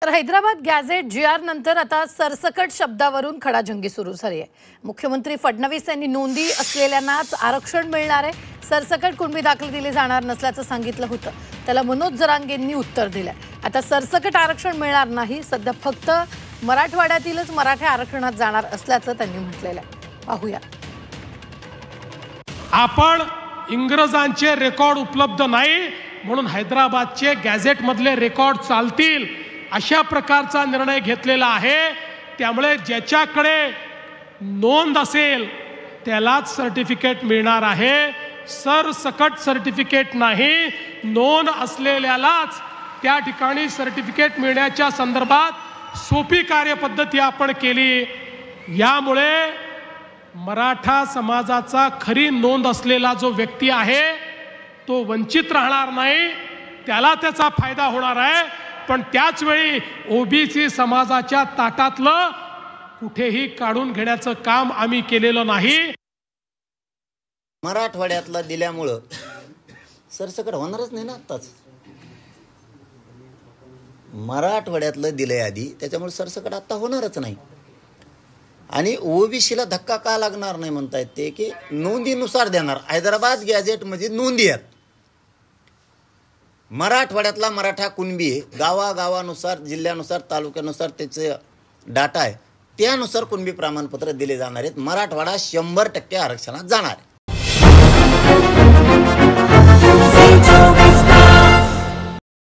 तर Hyderabad gadget GR नंतर आता सरसकट शब्दावरून खडाजंगी सुरू झाली आहे। मुख्यमंत्री फडणवीस यांनी नोंदी असलेल्यांनाच आरक्षण मिळणार आहे, सरसकट कुणबी दाखल दिली जाणार नसल्याचं सांगितलं होतं। त्याला मनोज जरांगेंनी उत्तर दिलंय। आता सरसकट आरक्षण मिळणार नाही, सध्या फक्त मराठवाड्यातीलच मराठा आरक्षणात जाणार असल्याचं त्यांनी म्हटलेलं आहे। पाहूया। आपण इंग्रजांचे रेकॉर्ड उपलब्ध नाही म्हणून हैदराबादचे गॅझेट मधले रेकॉर्ड चालतील अशा प्रकारचा निर्णय घेतलेला आहे। त्यामुळे ज्याच्याकडे नोंद असेल त्यालाच सर्टिफिकेट मिळणार आहे, सरसकट सर्टिफिकेट नाही। नोंद असलेल्यालाच त्या ठिकाणी सर्टिफिकेट मिळण्याच्या संदर्भात सोपी कार्यपद्धती आपण केली। यामुळे मराठा समाजाचा खरी नोंद असलेला जो व्यक्ती आहे तो वंचित राहणार नाही, त्याला त्याचा फायदा होणार आहे। पण त्याच वेळी ओबीसी समाजाच्या ताटातलं कुठेही काढून घेण्याचं काम आम्ही केलेलं नाही। मराठवाड्यातलं दिल्यामुळं सरसकट होणारच नाही ना। आताच मराठवाड्यातलं दिलंय आधी, त्याच्यामुळे सरसकट आता होणारच नाही। आणि ओबीसीला धक्का का लागणार नाही म्हणतायत ते की नोंदीनुसार देणार। हैदराबाद गॅझेटमध्ये नोंदी आहेत, मराठवाड्यातला मराठा कुणबी गावागावानुसार, जिल्ह्यानुसार, तालुक्यानुसार त्याचे डाटा आहे, त्यानुसार कुणबी प्रमाणपत्र दिले जाणार आहेत। मराठवाडा 100% आरक्षणात जाणार आहे।